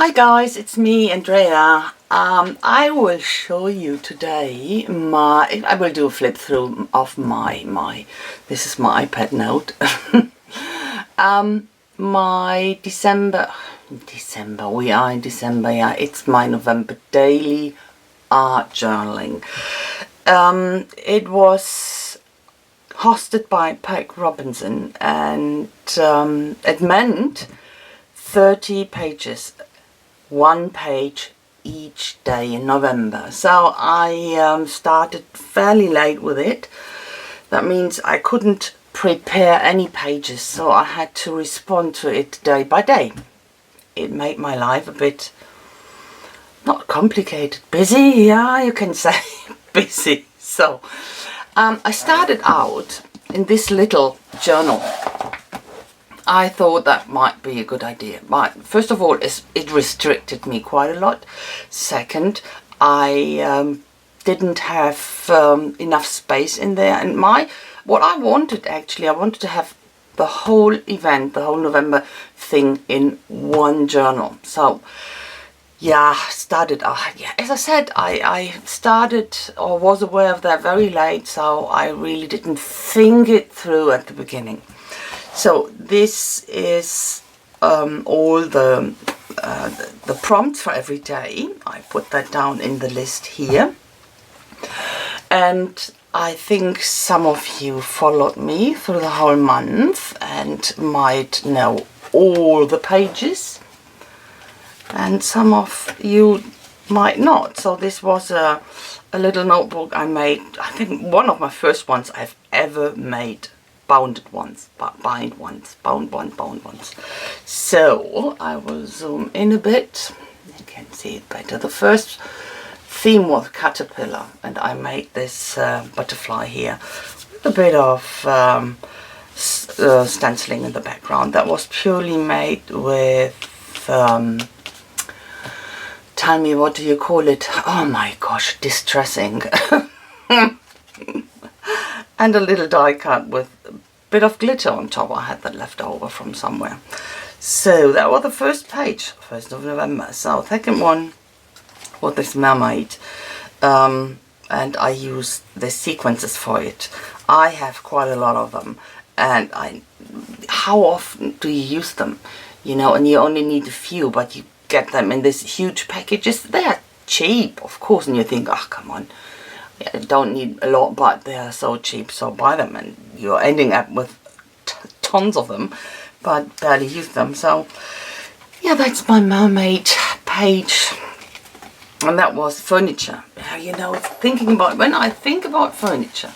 Hi guys, it's me, Andrea. I will show you today I will do a flip through of this is my iPad Note. My December, we are in December, yeah, it's my November daily art journaling. It was hosted by Peg Robinson, and it meant 30 pages, one page each day in November. So I started fairly late with it. That means I couldn't prepare any pages, so I had to respond to it day by day. It made my life a bit, not complicated, busy, yeah, you can say busy. So I started out in this little journal. I thought that might be a good idea, but first of all, it restricted me quite a lot. Second, I didn't have enough space in there, and what I wanted actually, I wanted to have the whole event, the whole November thing in one journal. So yeah, as I said, I started or was aware of that very late, so I really didn't think it through at the beginning. So this is all the prompts for every day. I put that down in the list here. And I think some of you followed me through the whole month and might know all the pages. And some of you might not. So this was a little notebook I made. I think one of my first ones I've ever made. Bound once. So I will zoom in a bit. You can see it better. The first theme was caterpillar, and I made this butterfly here with a bit of stenciling in the background. That was purely made with tell me, what do you call it? Oh my gosh, distressing. And a little die cut with a bit of glitter on top. I had that left over from somewhere. So that was the first page, 1st of November. So second one was this mermaid. And I used the sequences for it. I have quite a lot of them. And how often do you use them? You know, and you only need a few, but you get them in these huge packages. They are cheap, of course, and you think, oh, come on. I don't need a lot, but they are so cheap, so buy them, and you're ending up with tons of them, but barely use them. So yeah, that's my mermaid page. And that was furniture. You know, when I think about furniture,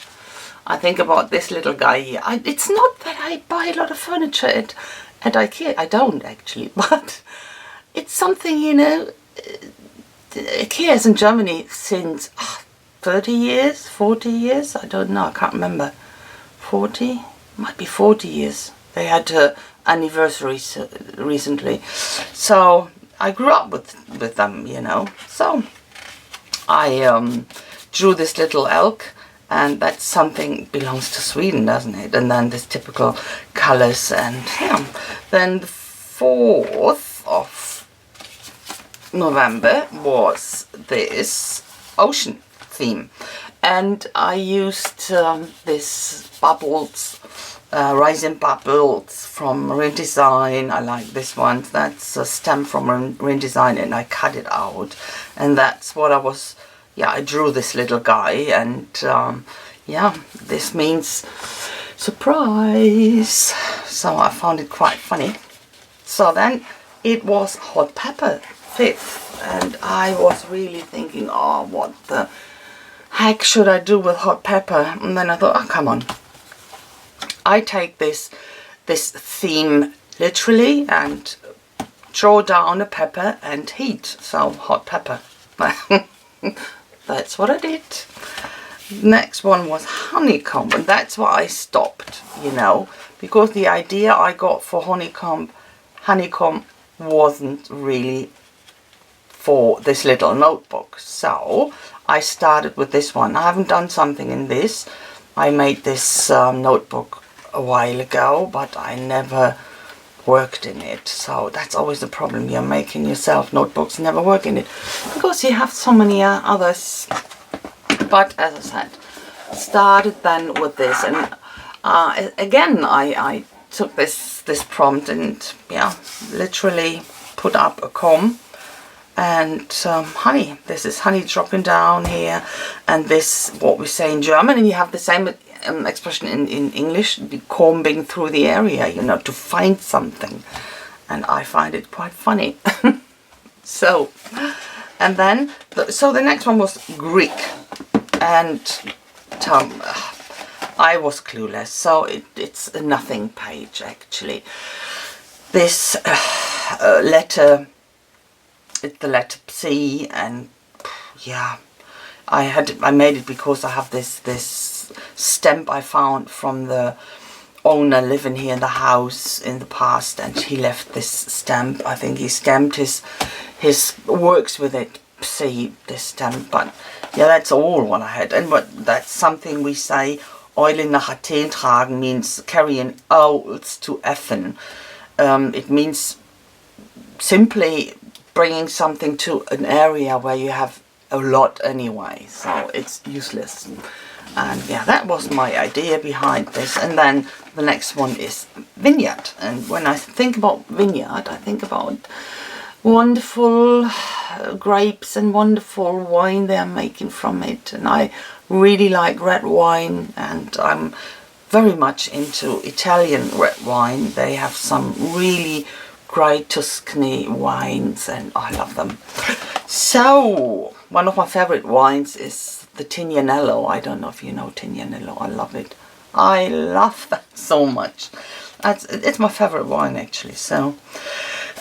I think about this little guy here. It's not that I buy a lot of furniture at IKEA. I don't actually, but it's something, you know. IKEA is in Germany since 30 years, 40 years, I don't know, I can't remember. 40? Might be 40 years. They had an anniversary recently. So I grew up with them, you know. So I drew this little elk, and that's something belongs to Sweden, doesn't it? And then this typical colors, and yeah. Then the 4th of November was this ocean theme, and I used this bubbles, rising bubbles from Marine Design. I like this one. That's a stem from Marine Design, and I cut it out, and that's what I drew this little guy, and yeah, this means surprise. So I found it quite funny. So then it was hot pepper 5th, and I was really thinking, oh, what the heck should I do with hot pepper? And then I thought, oh, come on. I take this theme literally and draw down a pepper and heat. So hot pepper. That's what I did. Next one was honeycomb, and that's why I stopped, you know, because the idea I got for honeycomb wasn't really for this little notebook. So I started with this one. I haven't done something in this. I made this notebook a while ago, but I never worked in it. So that's always the problem. You're making yourself notebooks, never work in it, because you have so many others. But as I said, started then with this, and again I took this prompt and yeah, literally put up a comb and honey. This is honey dropping down here, and this what we say in German, and you have the same expression in English, the combing through the area, you know, to find something. And I find it quite funny. So, and then so the next one was Greek, and I was clueless, so it's a nothing page actually. This letter, it's the letter C, and yeah, I made it because I have this stamp I found from the owner living here in the house in the past, and he left this stamp. I think he stamped his works with it. See this stamp, but yeah, that's all what I had. And but that's something we say. Eulen nach Athen tragen means carrying owls to Athens. It means simply bringing something to an area where you have a lot anyway, so it's useless. And yeah, that was my idea behind this. And then the next one is vineyard. And when I think about vineyard, I think about wonderful grapes and wonderful wine they are making from it. And I really like red wine, and I'm very much into Italian red wine. They have some really great Tuscany wines, and I love them. So one of my favorite wines is the Tignanello. I don't know if you know Tignanello. I love it. I love that so much. It's my favorite wine actually. So,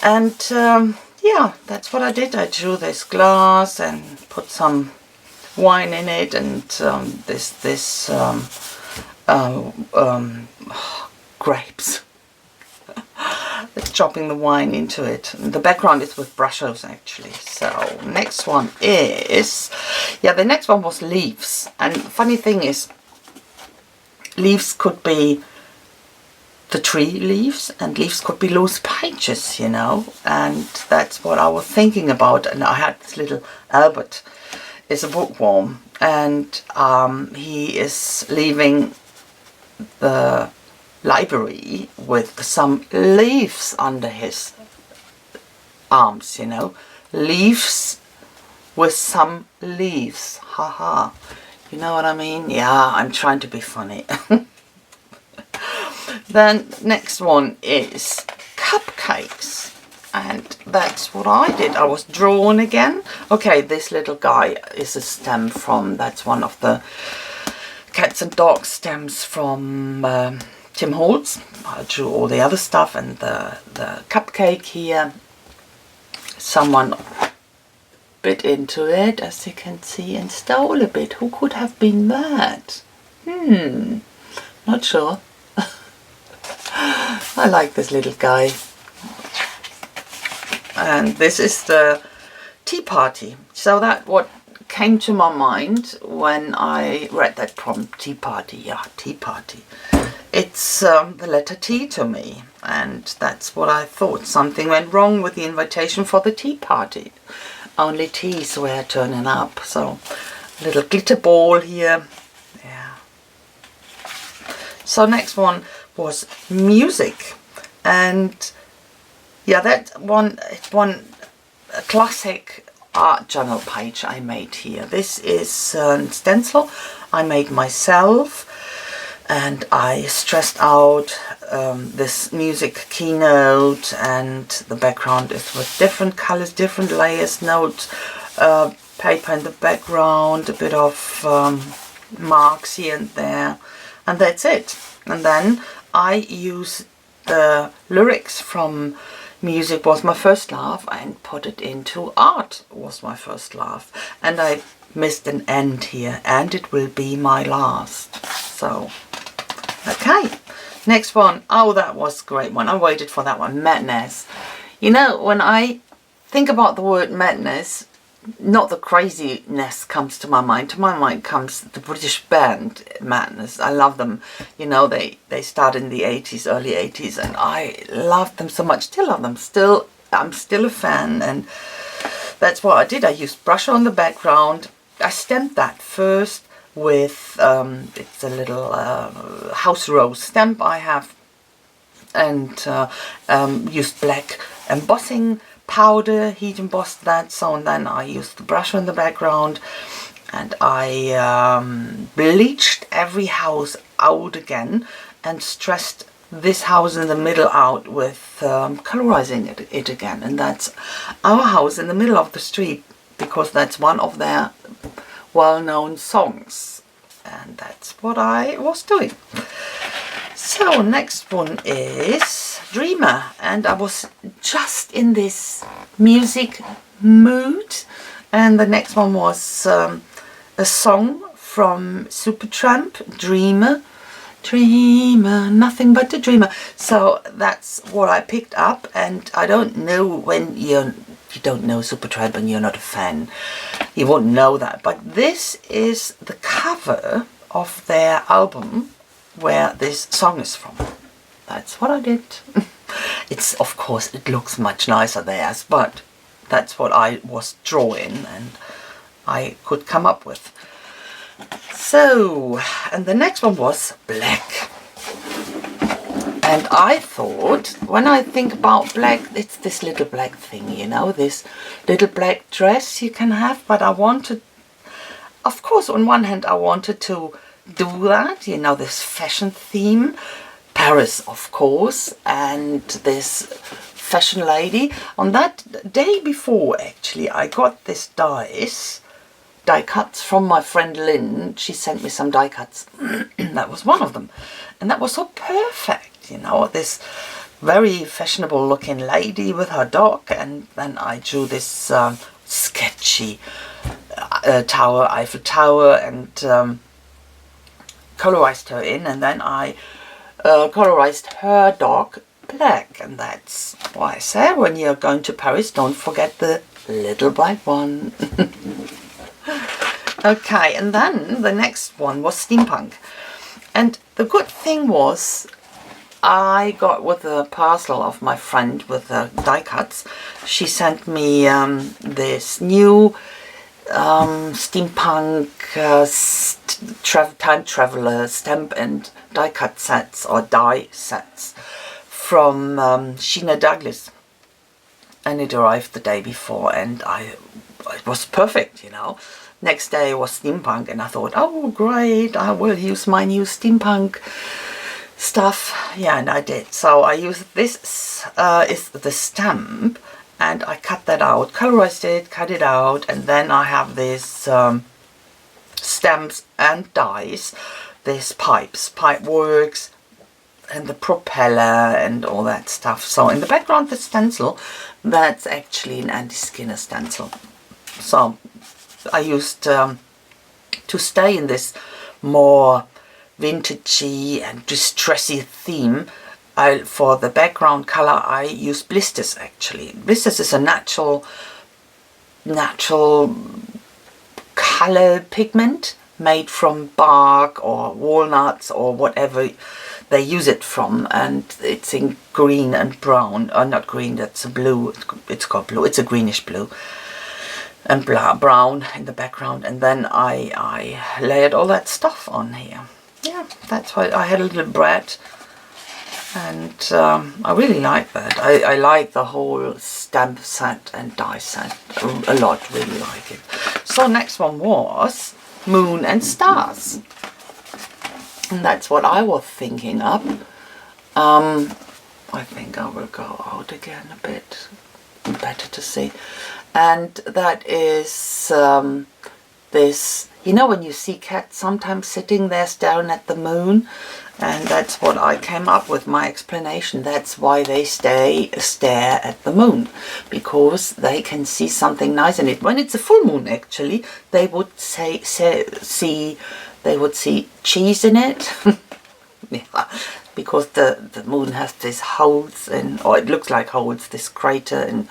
and yeah, that's what I did. I drew this glass and put some wine in it, and this grapes. Dropping the wine into it. And the background is with brushes actually. So next one is, yeah, the next one was leaves. And funny thing is, leaves could be the tree leaves, and leaves could be loose pages, you know. And that's what I was thinking about. And I had this little Albert, is a bookworm, and he is leaving the library with some leaves under his arms, you know. Leaves with some leaves. Haha. You know what I mean? Yeah, I'm trying to be funny. Then next one is cupcakes. And that's what I did. I was drawn again. Okay, this little guy is a stem from, that's one of the cats and dogs stems from Tim Holtz. I drew all the other stuff, and the cupcake here. Someone bit into it, as you can see, and stole a bit. Who could have been that? Not sure. I like this little guy. And this is the tea party. So that what came to my mind when I read that prompt, tea party. Yeah, tea party. It's the letter T to me, and that's what I thought. Something went wrong with the invitation for the tea party. Only teas were turning up. So a little glitter ball here. Yeah. So next one was music, and yeah, that one, it's one classic art journal page I made here. This is stencil I made myself, and I stressed out this music keynote, and the background is with different colors, different layers, notes, paper in the background, a bit of marks here and there, and that's it. And then I use the lyrics from Music Was My First Love and put it into Art Was My First Love. And I missed an end here, and it will be my last. So, okay. Next one. Oh, that was a great one. I waited for that one. Madness. You know, when I think about the word madness, not the craziness comes to my mind. To my mind comes the British band Madness. I love them. You know, they started in the 80s, early 80s, and I loved them so much. Still love them. I'm still a fan, and that's what I did. I used brush on the background. I stamped that first with, it's a little house rose stamp I have, and used black embossing powder, heat embossed that. So, and then I used the brush on the background, and I bleached every house out again and stressed this house in the middle out with colorizing it again. And that's our house in the middle of the street, because that's one of their well-known songs, and that's what I was doing. So next one is Dreamer, and I was just in this music mood, and the next one was a song from Supertramp, Dreamer. Dreamer, nothing but a dreamer. So that's what I picked up, and I don't know, when you don't know Supertramp and you're not a fan, you won't know that, but this is the cover of their album where this song is from. That's what I did. It's, of course, it looks much nicer theirs, but that's what I was drawing and I could come up with. So, and the next one was black. And I thought, when I think about black, it's this little black thing, you know, this little black dress you can have. But I wanted, of course, on one hand, I wanted to do that, you know, this fashion theme. Paris, of course, and this fashion lady. On that day before, actually, I got this die cuts from my friend Lynn. She sent me some die cuts. That was one of them. And that was so perfect, you know, this very fashionable looking lady with her dog. And then I drew this sketchy tower, Eiffel Tower, and colorized her in. And then I colorized her dog black. And that's why I said, when you're going to Paris, don't forget the little black one. Okay, and then the next one was steampunk. And the good thing was, I got with a parcel of my friend with the die cuts. She sent me this new steampunk time traveler stamp and die cut sets, or die sets, from Sheena Douglas. And it arrived the day before, and it was perfect, you know. Next day was steampunk, and I thought, oh great, I will use my new steampunk stuff. Yeah, and I did. So I used this is the stamp, and I cut that out, colorized it, cut it out, and then I have these stamps and dies, these pipes, pipe works, and the propeller and all that stuff. So in the background, the stencil, that's actually an Andy Skinner stencil. So I used to stay in this more vintagey and distressy theme. For the background color, I used blisters. Actually, blisters is a natural color pigment made from bark or walnuts or whatever they use it from, and it's in green and brown. Not green, that's a blue. It's called blue. It's a greenish blue. And brown in the background, and then I layered all that stuff on here. Yeah, that's why I had a little bread, and I really like that. I like the whole stamp set and die set a lot, really like it. So next one was Moon and Stars, and that's what I was thinking up. I think I will go out again a bit, better to see. And that is this, you know, when you see cats sometimes sitting there staring at the moon, and that's what I came up with, my explanation. That's why they stare at the moon, because they can see something nice in it. When it's a full moon, actually, they would see cheese in it. Yeah, because the moon has these holes, or it looks like holes, this crater, and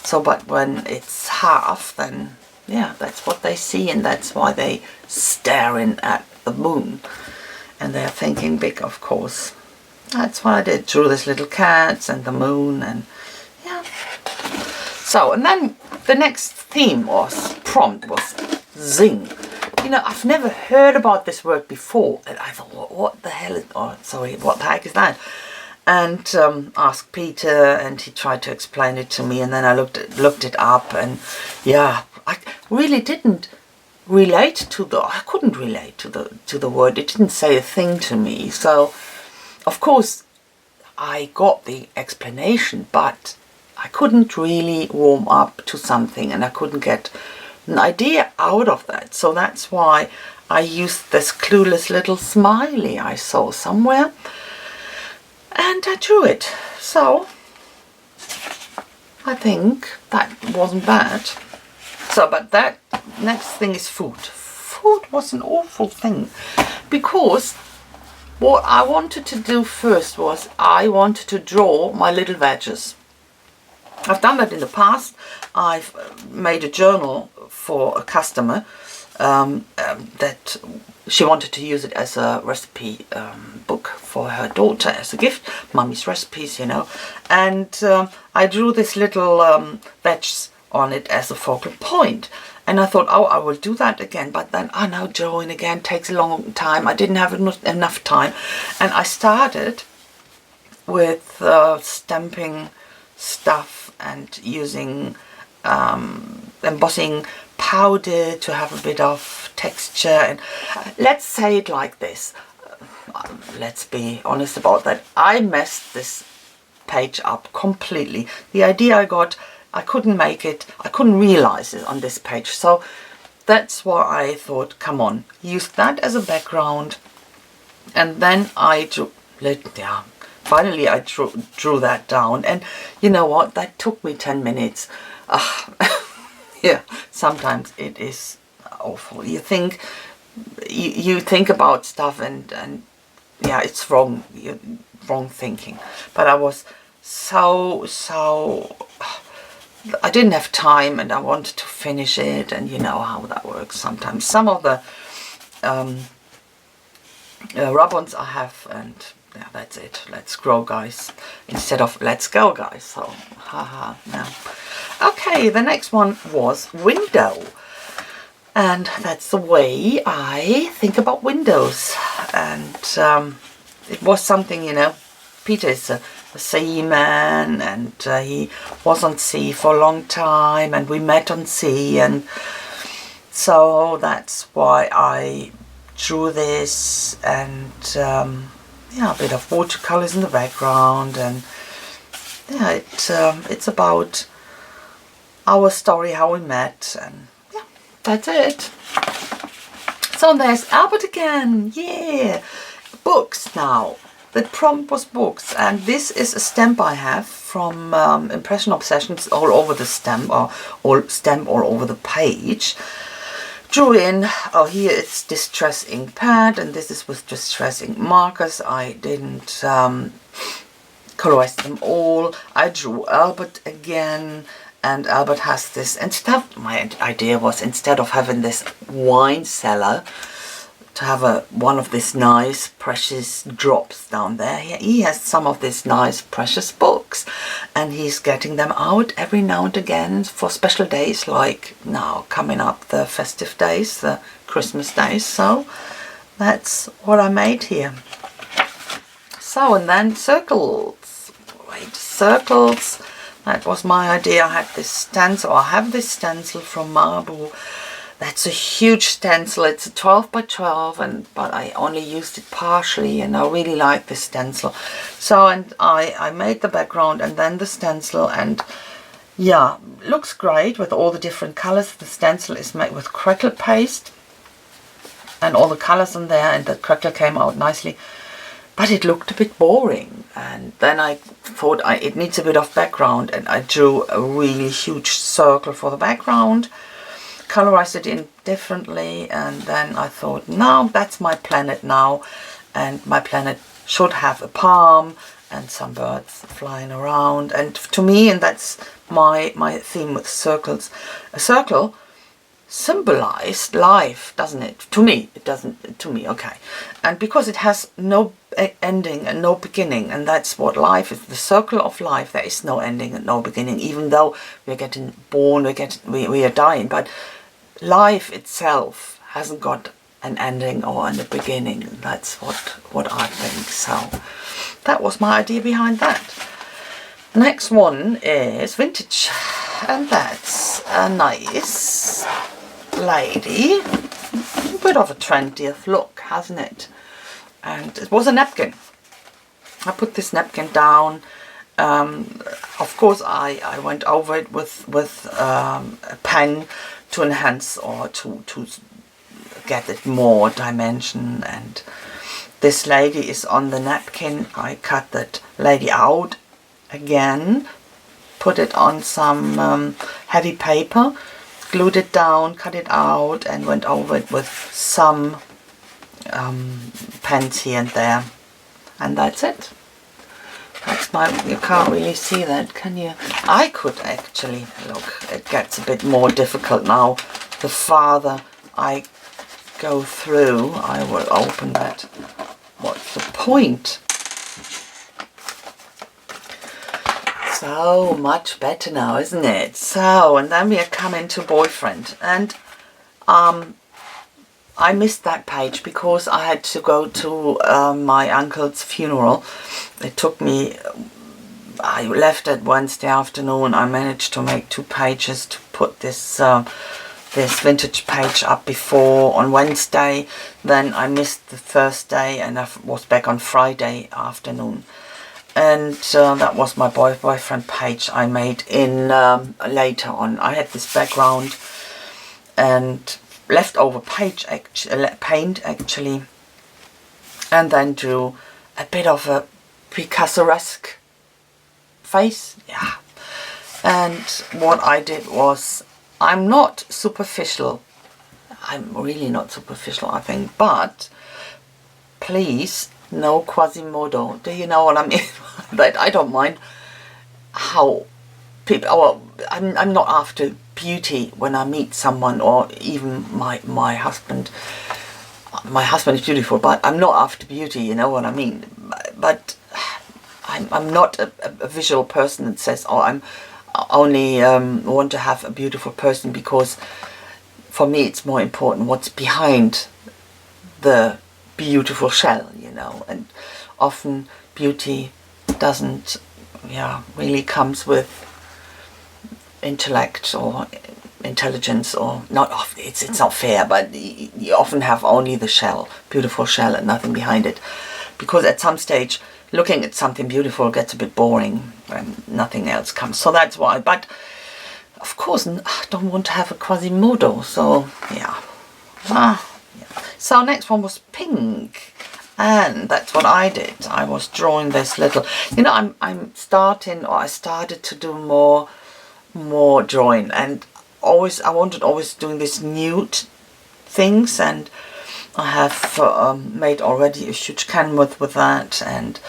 so, but when it's half, then yeah, that's what they see, and that's why they staring at the moon. And they're thinking big, of course. That's what I did. Drew this little cats and the moon, and yeah. So, and then the next theme was, prompt was zing. You know, I've never heard about this word before, and I thought, what the hell is, oh, sorry, what the heck is that? And asked Peter, and he tried to explain it to me, and then I looked it up, and yeah, I really didn't relate to I couldn't relate to the word. It didn't say a thing to me. So, of course, I got the explanation, but I couldn't really warm up to something, and I couldn't get an idea out of that. So that's why I used this clueless little smiley I saw somewhere, and I drew it. So I think that wasn't bad. So, but that next thing is food. Food was an awful thing, because what I wanted to do first was I wanted to draw my little veggies. I've done that in the past. I've made a journal for a customer that she wanted to use it as a recipe book for her daughter as a gift, Mummy's Recipes, you know. And I drew this little veggies on it as a focal point. And I thought, oh, I will do that again. But then, oh no, drawing again takes a long time. I didn't have enough time. And I started with stamping stuff and using embossing powder to have a bit of texture. And let's say it like this. Let's be honest about that. I messed this page up completely. The idea I got, I couldn't make it, I couldn't realize it on this page. So that's why I thought, come on, use that as a background. And then I drew, yeah, finally I drew that down. And you know what, that took me 10 minutes. Yeah, sometimes it is awful. You think, you think about stuff and yeah, it's wrong, wrong thinking. But I was so I didn't have time, and I wanted to finish it, and you know how that works sometimes. Some of the rub-ons I have, and yeah, that's it. Let's grow, guys, instead of let's go, guys. So, haha, no. Okay, the next one was window. And that's the way I think about windows. And it was something, you know, Peter is a seaman, and he was on sea for a long time, and we met on sea, and so that's why I drew this. And yeah, a bit of watercolors in the background, and yeah, it's about our story, how we met, and yeah, that's it. So there's Albert again, yeah. Books now. The prompt was books, and this is a stamp I have from Impression Obsessions, all over the stamp, or all over the page. Drew in, oh, here it's Distress ink pad, and this is with Distress ink markers. I didn't colorize them all. I drew Albert again, and Albert has this, instead, my idea was, instead of having this wine cellar, to have one of these nice precious drops down there. He has some of these nice precious books, and he's getting them out every now and again for special days, like now coming up the festive days, the Christmas days. So that's what I made here. So, and then circles. Wait, circles. That was my idea. I had this stencil, I have this stencil from Marbu. That's a huge stencil. It's a 12 by 12, but I only used it partially, and I really like this stencil. So, and I made the background and then the stencil, and yeah, looks great with all the different colors. The stencil is made with crackle paste and all the colors in there, and the crackle came out nicely. But it looked a bit boring, and then I thought it needs a bit of background, and I drew a really huge circle for the background. Colorized it in differently, and then I thought, no, that's my planet now, and my planet should have a palm and some birds flying around. And to me, and that's my theme with circles, a circle symbolize life, doesn't it? To me, it doesn't. To me, okay. And because it has no ending and no beginning, and that's what life is, the circle of life. There is no ending and no beginning, even though we're getting born, we are dying, but life itself hasn't got an ending or a beginning. That's what I think. So that was my idea behind that. Next one is vintage, and that's a nice lady, a bit of a 20th look, hasn't it? And it was a napkin. I put this napkin down. Of course, I went over it with a pen to enhance or to get it more dimension. And this lady is on the napkin. I cut that lady out again, put it on some heavy paper, glued it down, cut it out, and went over it with some pens here and there, and that's it. That's you can't really see that, can you? I could actually, look, it gets a bit more difficult now. The farther I go through, I will open that. What's the point? So much better now, isn't it? So, and then we are coming to boyfriend, and I missed that page because I had to go to my uncle's funeral. It took me, I left it Wednesday afternoon. I managed to make 2 pages to put this this vintage page up before on Wednesday. Then I missed the Thursday, and I was back on Friday afternoon. And that was my boyfriend page I made in later on. I had this background and leftover paint actually, and then drew a bit of a Picasso-esque face. Yeah. And what I did was, I'm not superficial. I'm really not superficial, I think, but please, no Quasimodo. Do you know what I mean? But I don't mind how people. Oh, I'm not after beauty when I meet someone, or even my husband. My husband is beautiful, but I'm not after beauty. You know what I mean? But I'm not a visual person that says, oh, I'm only want to have a beautiful person, because for me it's more important what's behind the beautiful shell, you know. And often beauty doesn't, really comes with intellect or intelligence, or not. It's not fair, but you often have only the shell, beautiful shell, and nothing behind it, because at some stage looking at something beautiful gets a bit boring when nothing else comes. So that's why. But of course, I don't want to have a Quasimodo. So yeah. So next one was pink, and that's what I did. I was drawing this little, I started to do more drawing, and I wanted always doing this nude things, and I have made already a huge canvas with that, and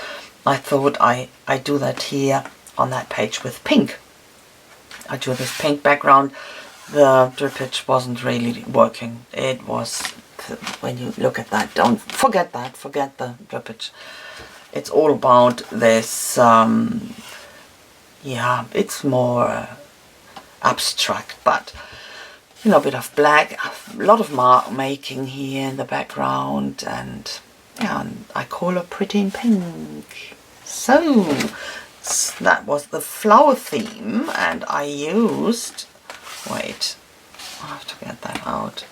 I thought I do that here on that page with pink. I drew this pink background. The drippage wasn't really working. It was, when you look at that, don't forget that, forget the drippage. It's all about this, it's more abstract, but a bit of black, a lot of mark making here in the background, and I call her pretty in pink. So that was the flower theme, and I used, wait, I have to get that out.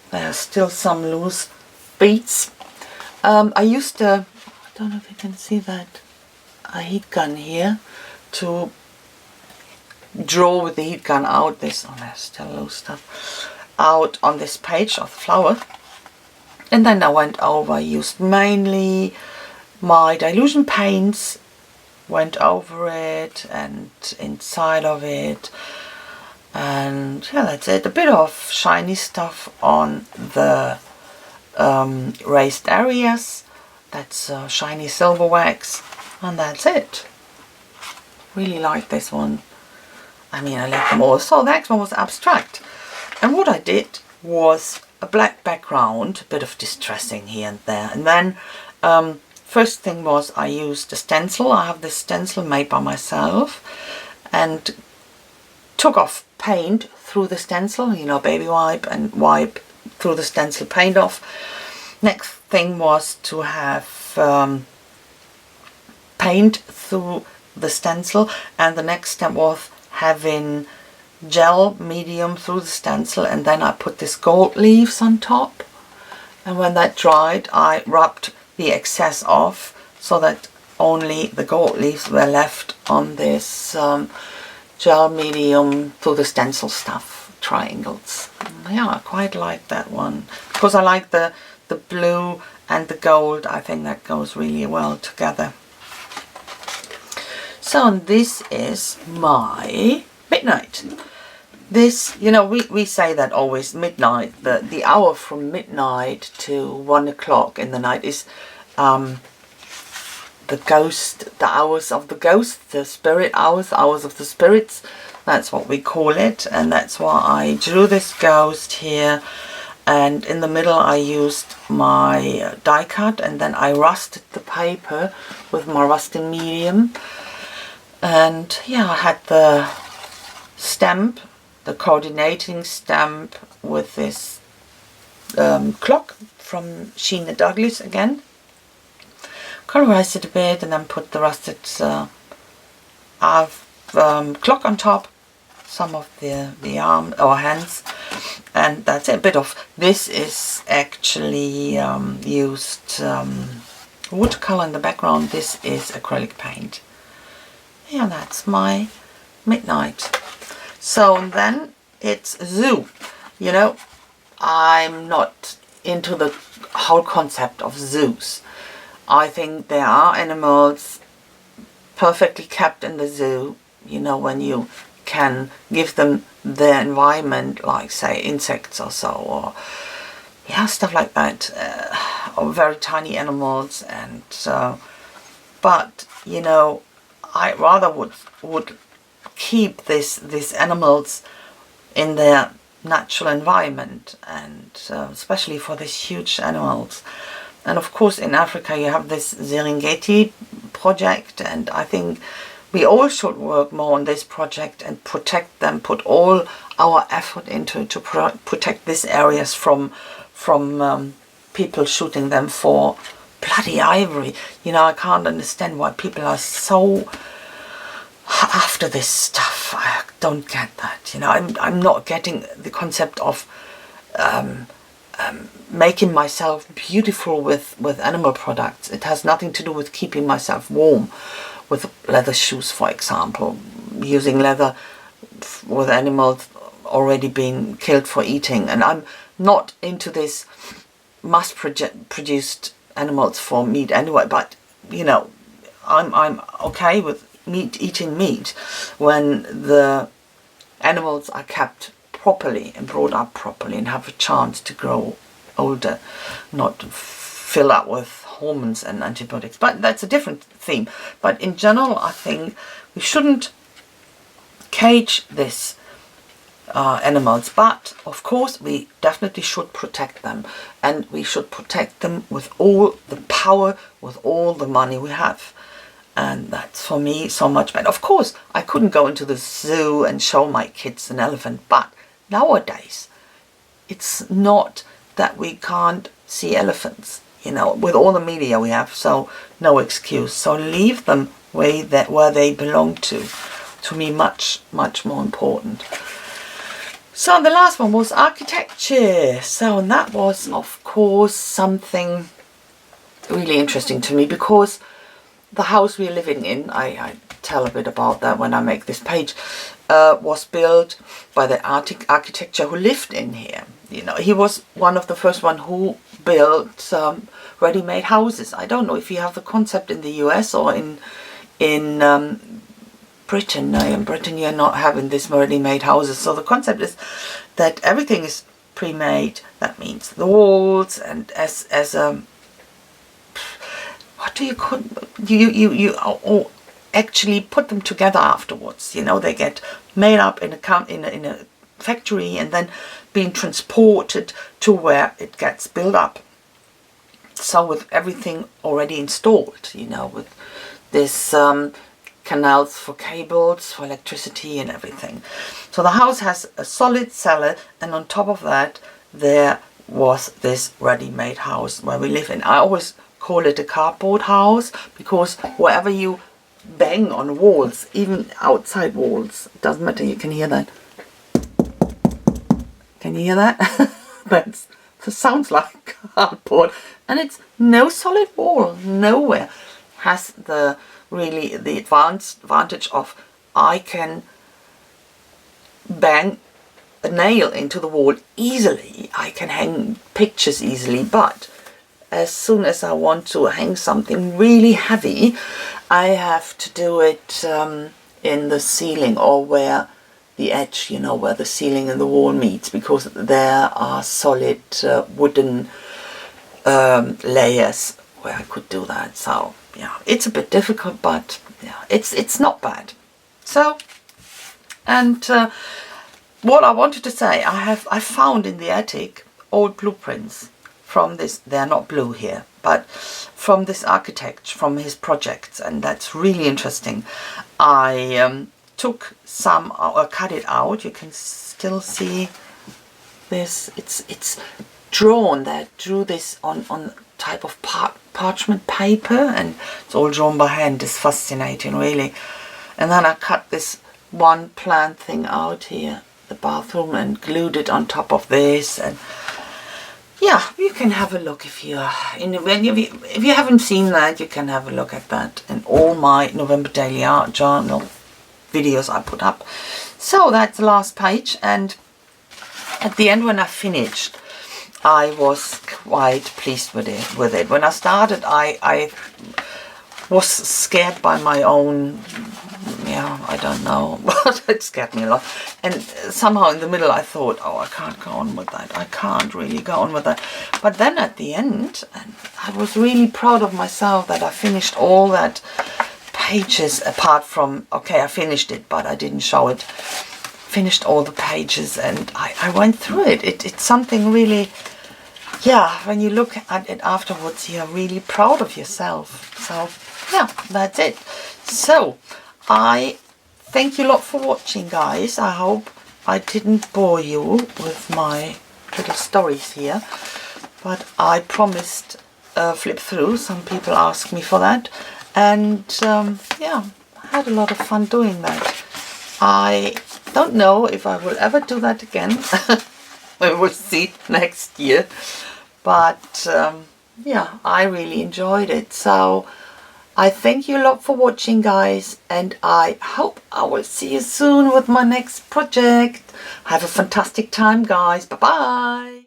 There are still some loose beads. I used I don't know if you can see that, a heat gun here to draw with the heat gun out this, there's still loose stuff, out on this page of the flower. And then I went over, used mainly my dilution paints, went over it and inside of it, and that's it. A bit of shiny stuff on the raised areas, that's shiny silver wax, and that's it. Really like this one. I mean, I let them all. So the next one was abstract. And what I did was a black background, a bit of distressing here and there. And then first thing was I used a stencil. I have this stencil made by myself and took off paint through the stencil, you know, baby wipe and wipe through the stencil paint off. Next thing was to have paint through the stencil, and the next step was having gel medium through the stencil, and then I put this gold leaves on top, and when that dried I rubbed the excess off so that only the gold leaves were left on this gel medium through the stencil stuff, triangles. Yeah, I quite like that one because I like the blue and the gold. I think that goes really well together. So this is my midnight. This, you know, we say that always, midnight, the hour from midnight to 1 o'clock in the night is the hours of the ghost, the spirit hours, hours of the spirits. That's what we call it, and that's why I drew this ghost here. And in the middle I used my die cut, and then I rusted the paper with my rusting medium. And yeah, I had the stamp, the coordinating stamp with this clock from Sheena Douglas again. Colorized it a bit and then put the rusted clock on top, some of the arm or hands, and that's it. A bit of this is actually used watercolor in the background. This is acrylic paint. Yeah, that's my midnight. So then it's zoo. You know, I'm not into the whole concept of zoos. I think there are animals perfectly kept in the zoo, you know, when you can give them their environment, like say insects or so, or yeah, stuff like that, or very tiny animals. And but you know, I rather would keep these animals in their natural environment, and especially for these huge animals. And of course in Africa you have this Serengeti project, and I think we all should work more on this project and protect them, put all our effort into it to protect these areas from people shooting them for bloody ivory. You know, I can't understand why people are so after this stuff. I don't get that. You know, I'm not getting the concept of making myself beautiful with animal products. It has nothing to do with keeping myself warm with leather shoes, for example, using leather with animals already being killed for eating. And I'm not into this mass-produced animals for meat anyway, but you know, I'm okay with eating meat when the animals are kept properly and brought up properly and have a chance to grow older, not fill up with hormones and antibiotics. But that's a different theme. But in general, I think we shouldn't cage this animals, but of course we definitely should protect them, and we should protect them with all the power, with all the money we have. And that's for me so much better. Of course I couldn't go into the zoo and show my kids an elephant, but nowadays it's not that we can't see elephants, you know, with all the media we have, so no excuse. So leave them where they belong to me much more important. So the last one was architecture. So and that was of course something really interesting to me, because the house we're living in, I tell a bit about that when I make this page, was built by the architecture who lived in here. You know, he was one of the first one who built ready-made houses. I don't know if you have the concept in the US or in Britain. No, in Britain you're not having this ready-made houses. So the concept is that everything is pre-made. That means the walls, and as a what do you call you actually put them together afterwards. You know, they get made up in a factory and then being transported to where it gets built up. So with everything already installed, you know, with this canals for cables, for electricity and everything. So the house has a solid cellar, and on top of that there was this ready-made house where we live in. I always call it a cardboard house, because wherever you bang on walls, even outside walls, it doesn't matter, you can hear that. Can you hear that? That sounds like cardboard, and it's no solid wall, nowhere. Has the advantage of I can bang a nail into the wall easily, I can hang pictures easily, but as soon as I want to hang something really heavy, I have to do it in the ceiling, or where the edge, you know, where the ceiling and the wall meets, because there are solid wooden layers where I could do that. So yeah, it's a bit difficult, but yeah, it's not bad. So, and what I wanted to say, I found in the attic old blueprints from this. They're not blue here, but from this architect, from his projects, and that's really interesting. I took some, or cut it out. You can still see this. It's drawn. They drew this on type of parchment paper, and it's all drawn by hand. It's fascinating, really. And then I cut this one plant thing out here, the bathroom, and glued it on top of this. And yeah, you can have a look if you haven't seen that. You can have a look at that in all my November Daily Art Journal videos I put up. So that's the last page, and at the end, when I finished, I was quite pleased with it. When I started, I was scared by my own, yeah, I don't know, but it scared me a lot. And somehow in the middle I thought, oh, I can't go on with that. I can't really go on with that. But then at the end, I was really proud of myself that I finished all that pages, apart from, okay, I finished it, but I didn't show it. Finished all the pages, and I went through it. It's something really, yeah, when you look at it afterwards, you're really proud of yourself. So yeah, that's it. So I thank you a lot for watching, guys. I hope I didn't bore you with my little stories here, but I promised flip through. Some people asked me for that, and yeah, I had a lot of fun doing that. I don't know if I will ever do that again. We will see next year, but yeah, I really enjoyed it. So I thank you a lot for watching, guys, and I hope I will see you soon with my next project. Have a fantastic time, guys. Bye bye.